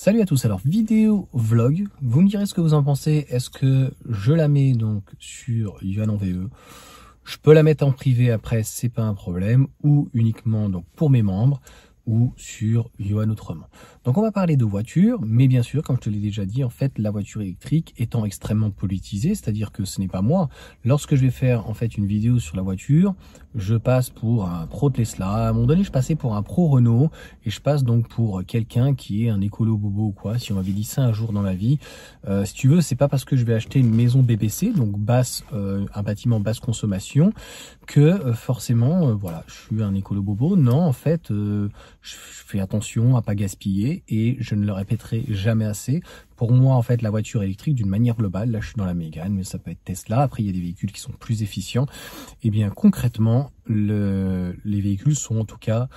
Salut à tous, alors vidéo vlog, vous me direz ce que vous en pensez. Est-ce que je la mets donc sur Yuan en VE? Je peux la mettre en privé après, c'est pas un problème, ou uniquement donc pour mes membres, ou sur Yuan autrement. Donc on va parler de voiture, mais bien sûr, comme je te l'ai déjà dit, en fait, la voiture électrique étant extrêmement politisée, c'est-à-dire que ce n'est pas moi. Lorsque je vais faire en fait une vidéo sur la voiture, je passe pour un pro Tesla. À un moment donné, je passais pour un pro Renault, et je passe donc pour quelqu'un qui est un écolo bobo ou quoi. Si on m'avait dit ça un jour dans ma vie, si tu veux, c'est pas parce que je vais acheter une maison BBC, donc basse, un bâtiment basse consommation, que forcément, voilà, je suis un écolo bobo. Non, en fait, je fais attention à pas gaspiller et je ne le répéterai jamais assez. Pour moi, en fait, la voiture électrique, d'une manière globale, là je suis dans la Mégane, mais ça peut être Tesla, après il y a des véhicules qui sont plus efficients. Et bien concrètement, les véhicules sont en tout cas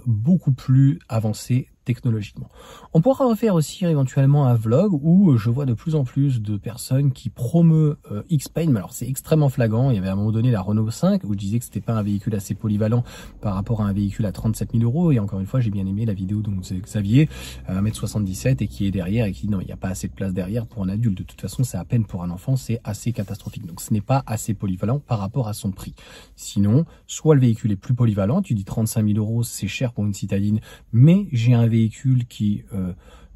beaucoup plus avancés technologiquement. On pourra refaire aussi éventuellement un vlog où je vois de plus en plus de personnes qui promeuvent X-Paint, mais alors c'est extrêmement flagrant. Il y avait à un moment donné la Renault 5 où je disais que c'était pas un véhicule assez polyvalent par rapport à un véhicule à 37 000 €. Et encore une fois, j'ai bien aimé la vidéo dont c'est Xavier, 1m77 et qui est derrière et qui dit non, il n'y a pas assez de place derrière pour un adulte. De toute façon, c'est à peine pour un enfant, c'est assez catastrophique. Donc ce n'est pas assez polyvalent par rapport à son prix. Sinon, soit le véhicule est plus polyvalent, tu dis 35 000 €, c'est cher pour une citadine, mais j'ai un véhicule qui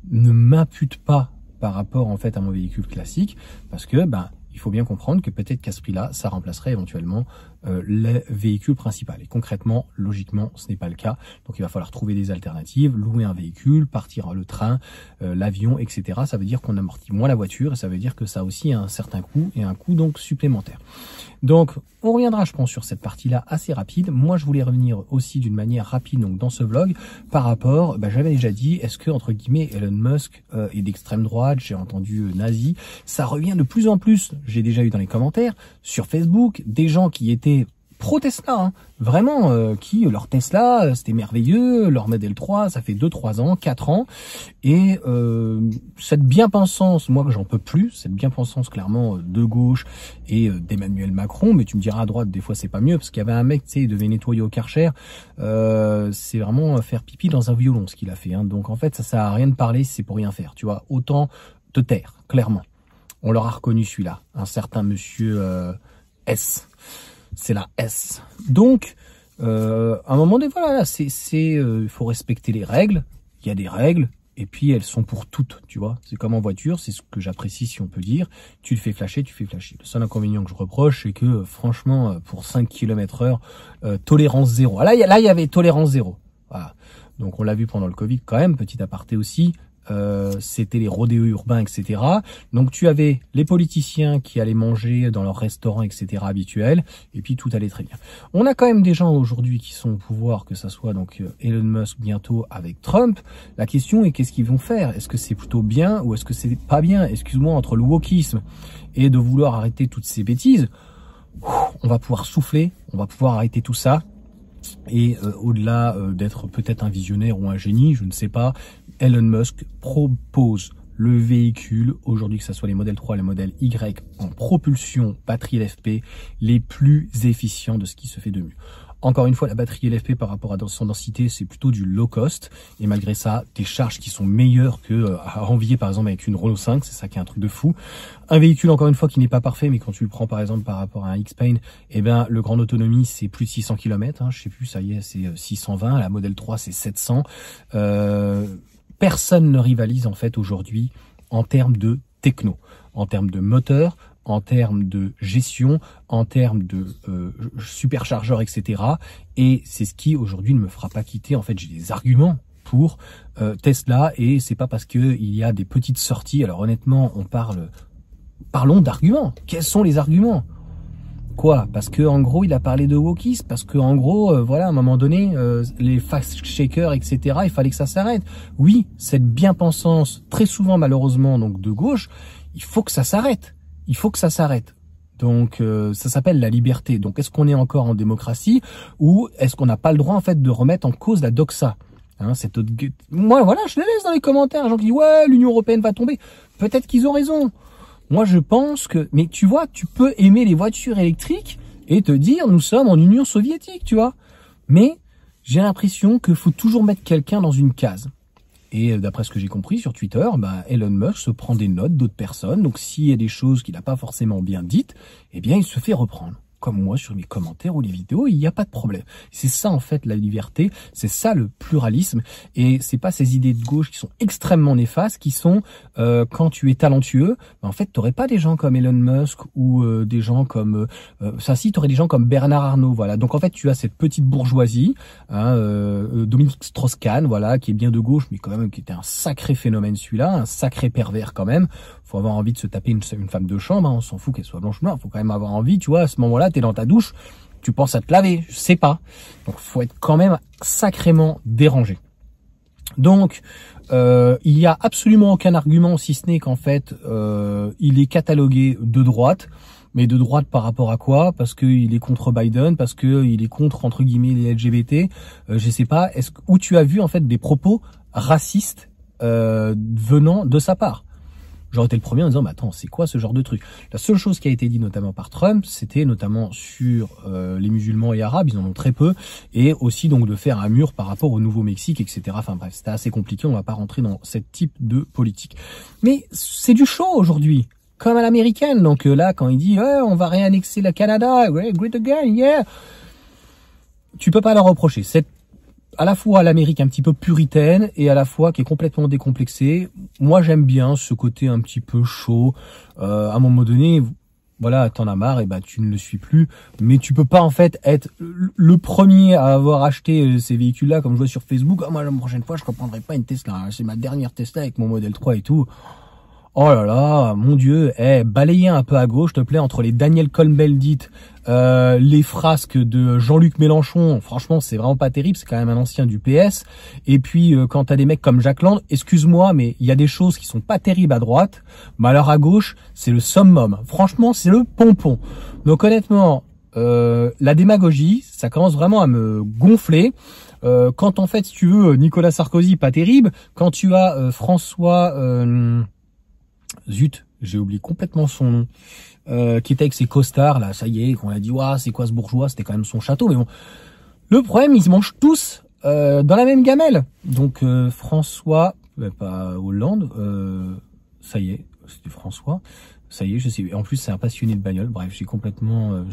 ne m'impute pas par rapport en fait à mon véhicule classique, parce que il faut bien comprendre que peut-être qu'à ce prix-là, ça remplacerait éventuellement le véhicule principal. Et concrètement, logiquement, ce n'est pas le cas. Donc il va falloir trouver des alternatives, louer un véhicule, partir le train, l'avion, etc. Ça veut dire qu'on amortit moins la voiture et ça veut dire que ça a aussi un certain coût et un coût donc supplémentaire. Donc on reviendra, je pense, sur cette partie-là assez rapide. Moi, je voulais revenir aussi d'une manière rapide donc dans ce vlog par rapport, j'avais déjà dit, est-ce que entre guillemets Elon Musk est d'extrême droite, j'ai entendu nazi, ça revient de plus en plus. J'ai déjà eu dans les commentaires sur Facebook des gens qui étaient pro Tesla, hein, vraiment, qui leur Tesla, c'était merveilleux, leur Model 3, ça fait 2-3 ans, 4 ans, et cette bien-pensance, moi que j'en peux plus, cette bien-pensance clairement de gauche et d'Emmanuel Macron, mais tu me diras à droite, des fois c'est pas mieux, parce qu'il y avait un mec, tu sais, il devait nettoyer au Karcher, c'est vraiment faire pipi dans un violon ce qu'il a fait, hein, donc en fait ça sert à rien de parler si c'est pour rien faire, tu vois, autant te taire, clairement. On l'aura reconnu celui-là, un certain monsieur S. C'est la S. Donc, à un moment donné, voilà, il faut respecter les règles. Il y a des règles, et puis elles sont pour toutes, tu vois. C'est comme en voiture, c'est ce que j'apprécie, si on peut dire. Tu le fais flasher, tu fais flasher. Le seul inconvénient que je reproche, c'est que, franchement, pour 5 km/h, tolérance zéro. Ah, là, il y avait tolérance zéro. Voilà. Donc, on l'a vu pendant le Covid quand même, petit aparté aussi. C'était les rodéos urbains, etc. Donc tu avais les politiciens qui allaient manger dans leurs restaurants, etc. habituels, et puis tout allait très bien. On a quand même des gens aujourd'hui qui sont au pouvoir, que ça soit donc Elon Musk bientôt avec Trump. La question est qu'est-ce qu'ils vont faire? Est-ce que c'est plutôt bien ou est-ce que c'est pas bien? Excuse-moi, entre le wokisme et de vouloir arrêter toutes ces bêtises, on va pouvoir souffler, on va pouvoir arrêter tout ça. Et au-delà d'être peut-être un visionnaire ou un génie, je ne sais pas, Elon Musk propose le véhicule, aujourd'hui que ce soit les modèles 3 et les modèles Y en propulsion batterie LFP, les plus efficients de ce qui se fait de mieux. Encore une fois, la batterie LFP par rapport à son densité, c'est plutôt du low cost. Et malgré ça, des charges qui sont meilleures que à envier par exemple avec une Renault 5. C'est ça qui est un truc de fou. Un véhicule, encore une fois, qui n'est pas parfait, mais quand tu le prends par exemple par rapport à un X-Paint, eh ben, le grande autonomie, c'est plus de 600 km. Hein, je sais plus, ça y est, c'est 620. La Model 3, c'est 700. Personne ne rivalise en fait aujourd'hui en termes de techno, en termes de moteur, en termes de gestion, en termes de superchargeur, etc. Et c'est ce qui aujourd'hui ne me fera pas quitter. En fait, j'ai des arguments pour Tesla et c'est pas parce que il y a des petites sorties. Alors honnêtement, parlons d'arguments. Quels sont les arguments? Quoi? Parce que en gros, il a parlé de wokisme, parce que en gros, voilà, à un moment donné, les fact-checkers, etc., il fallait que ça s'arrête. Oui, cette bien-pensance, très souvent malheureusement, donc de gauche, il faut que ça s'arrête. Il faut que ça s'arrête. Donc, ça s'appelle la liberté. Donc, est-ce qu'on est encore en démocratie ou est-ce qu'on n'a pas le droit, en fait, de remettre en cause la doxa? Hein, moi, voilà, je les laisse dans les commentaires. Les gens qui disent, ouais, l'Union européenne va tomber. Peut-être qu'ils ont raison. Moi, je pense que... Mais tu vois, tu peux aimer les voitures électriques et te dire, nous sommes en Union soviétique, tu vois. Mais j'ai l'impression qu'il faut toujours mettre quelqu'un dans une case. Et d'après ce que j'ai compris sur Twitter, bah, Elon Musk se prend des notes d'autres personnes. Donc s'il y a des choses qu'il n'a pas forcément bien dites, eh bien il se fait reprendre. Comme moi sur mes commentaires ou les vidéos, il n'y a pas de problème. C'est ça en fait la liberté, c'est ça le pluralisme, et c'est pas ces idées de gauche qui sont extrêmement néfastes, qui sont quand tu es talentueux, en fait t'aurais pas des gens comme Elon Musk ou des gens comme t'aurais des gens comme Bernard Arnault, voilà. Donc en fait tu as cette petite bourgeoisie, hein, Dominique Strauss-Kahn, voilà, qui est bien de gauche, mais quand même qui était un sacré phénomène celui-là, un sacré pervers quand même. Faut avoir envie de se taper une femme de chambre, hein, on s'en fout qu'elle soit blanche ou noire, faut quand même avoir envie, tu vois, à ce moment-là, t'es dans ta douche, tu penses à te laver, je sais pas. Donc faut être quand même sacrément dérangé. Donc il y a absolument aucun argument si ce n'est qu'en fait il est catalogué de droite. Mais de droite par rapport à quoi? Parce qu'il est contre Biden, parce qu'il est contre entre guillemets les LGBT, je sais pas. Où tu as vu en fait des propos racistes venant de sa part? J'aurais été le premier en disant, mais attends, c'est quoi ce genre de truc? La seule chose qui a été dit notamment par Trump, c'était notamment sur les musulmans et arabes, ils en ont très peu, et aussi donc de faire un mur par rapport au Nouveau-Mexique, etc. Enfin bref, c'était assez compliqué, on va pas rentrer dans ce type de politique. Mais c'est du show aujourd'hui, comme à l'américaine. Donc là, quand il dit, on va réannexer le Canada, ouais, great again, yeah, tu peux pas leur reprocher. C'est à la fois l'Amérique un petit peu puritaine et à la fois qui est complètement décomplexée. Moi, j'aime bien ce côté un petit peu chaud. À un moment donné, voilà, t'en as marre et bah tu ne le suis plus. Mais tu peux pas en fait être le premier à avoir acheté ces véhicules-là, comme je vois sur Facebook. Ah, moi, la prochaine fois, je reprendrai pas une Tesla. C'est ma dernière Tesla avec mon modèle 3 et tout. Oh là là, mon Dieu, balayez un peu à gauche, s'il te plaît, entre les Daniel Cohn-Bendit, les frasques de Jean-Luc Mélenchon, franchement, c'est vraiment pas terrible, c'est quand même un ancien du PS. Et puis, quand t'as des mecs comme Jack Lang, excuse-moi, mais il y a des choses qui sont pas terribles à droite, mais alors à gauche, c'est le summum. Franchement, c'est le pompon. Donc honnêtement, la démagogie, ça commence vraiment à me gonfler. Quand en fait, si tu veux, Nicolas Sarkozy, pas terrible. Quand tu as François... Zut, j'ai oublié complètement son nom, qui était avec ses costards, là, ça y est, qu'on a dit, ouah, c'est quoi ce bourgeois, c'était quand même son château, mais bon. Le problème, ils se mangent tous dans la même gamelle. Donc, François, pas Hollande, ça y est, c'était François, ça y est, je sais, en plus, c'est un passionné de bagnole, bref, j'ai complètement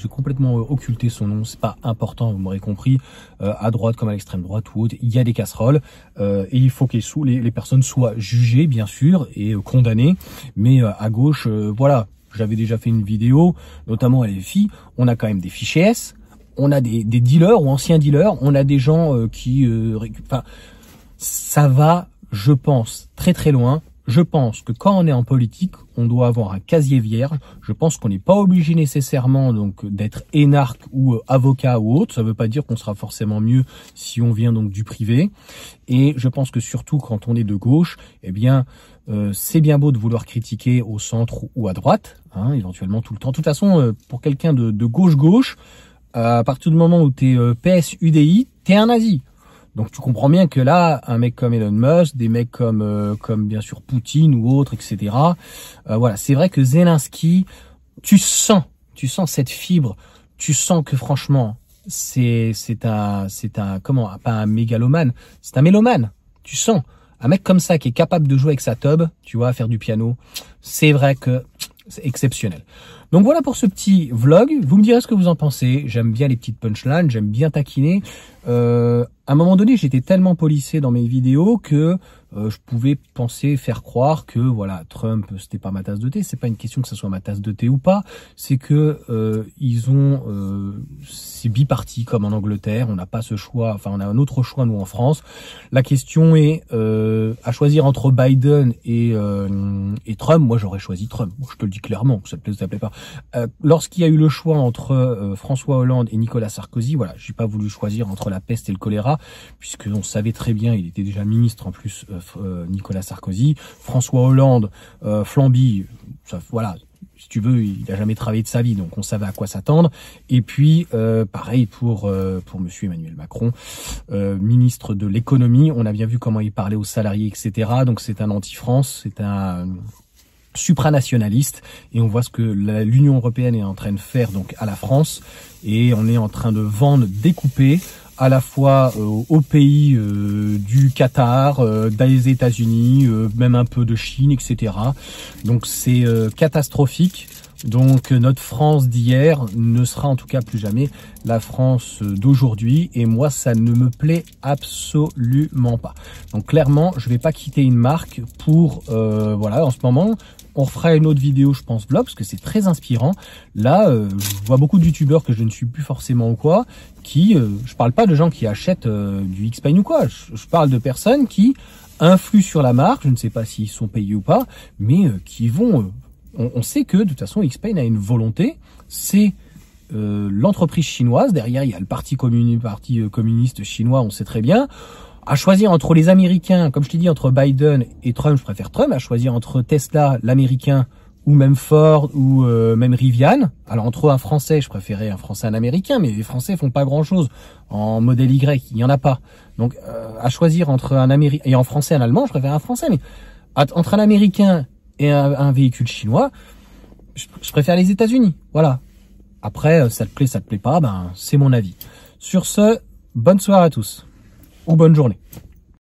occulté son nom, c'est pas important, vous m'aurez compris, à droite comme à l'extrême droite ou autre, il y a des casseroles, et il faut que les personnes soient jugées, bien sûr, et condamnées, mais à gauche, voilà, j'avais déjà fait une vidéo, notamment à LFI, on a quand même des fichiers S, on a des dealers ou anciens dealers, on a des gens qui... Enfin, ça va, je pense, très très loin. Je pense que quand on est en politique, on doit avoir un casier vierge. Je pense qu'on n'est pas obligé nécessairement donc d'être énarque ou avocat ou autre. Ça ne veut pas dire qu'on sera forcément mieux si on vient donc du privé. Et je pense que surtout quand on est de gauche, eh bien c'est bien beau de vouloir critiquer au centre ou à droite, hein, éventuellement tout le temps. De toute façon, pour quelqu'un de gauche, à partir du moment où t'es PS UDI, t'es un nazi. Donc tu comprends bien que là, un mec comme Elon Musk, des mecs comme bien sûr Poutine ou autres, etc. Voilà, c'est vrai que Zelensky, tu sens cette fibre, tu sens que franchement, c'est un comment, pas un mégalomane, c'est un mélomane. Tu sens un mec comme ça qui est capable de jouer avec sa tub, tu vois, faire du piano. C'est vrai que c'est exceptionnel. Donc voilà pour ce petit vlog. Vous me direz ce que vous en pensez. J'aime bien les petites punchlines, j'aime bien taquiner. À un moment donné, j'étais tellement policé dans mes vidéos que je pouvais penser, faire croire que voilà, Trump, c'était pas ma tasse de thé. C'est pas une question que ça soit ma tasse de thé ou pas. C'est que ils ont c'est biparti comme en Angleterre. On n'a pas ce choix. Enfin, on a un autre choix nous en France. La question est à choisir entre Biden et Trump. Moi, j'aurais choisi Trump. Bon, je te le dis clairement, que ça te plaît ou ça te plaît pas. Lorsqu'il y a eu le choix entre François Hollande et Nicolas Sarkozy, voilà, j'ai pas voulu choisir entre la peste et le choléra, puisque on savait très bien, il était déjà ministre en plus, Nicolas Sarkozy. François Hollande, Flamby, ça, voilà, si tu veux, il a jamais travaillé de sa vie, donc on savait à quoi s'attendre. Et puis, pareil pour monsieur Emmanuel Macron, ministre de l'économie. On a bien vu comment il parlait aux salariés, etc. Donc c'est un anti-France, c'est un supranationaliste, et on voit ce que l'Union européenne est en train de faire donc à la France, et on est en train de vendre, découper à la fois aux pays du Qatar, des États-Unis, même un peu de Chine, etc. Donc c'est catastrophique. Donc notre France d'hier ne sera en tout cas plus jamais la France d'aujourd'hui, et moi ça ne me plaît absolument pas. Donc clairement je vais pas quitter une marque pour voilà, en ce moment. On refera une autre vidéo, je pense, vlog, parce que c'est très inspirant. Là, je vois beaucoup de youtubeurs que je ne suis plus forcément ou quoi, qui, je parle pas de gens qui achètent du Xpine ou quoi, je parle de personnes qui influent sur la marque, je ne sais pas s'ils sont payés ou pas, mais qui vont... on sait que, de toute façon, Xpine a une volonté, c'est l'entreprise chinoise, derrière il y a le parti communiste chinois, on sait très bien. À choisir entre les Américains, comme je t'ai dit, entre Biden et Trump, je préfère Trump. À choisir entre Tesla, l'Américain, ou même Ford, ou même Rivian. Alors entre un Français, je préférais un Français, un Américain, mais les Français font pas grand-chose. En modèle Y, il y en a pas. Donc à choisir entre un Américain et en Français, un Allemand, je préfère un Français. Mais entre un Américain et un véhicule chinois, je préfère les États-Unis. Voilà. Après, ça te plaît pas, ben c'est mon avis. Sur ce, bonne soirée à tous. Ou bonne journée.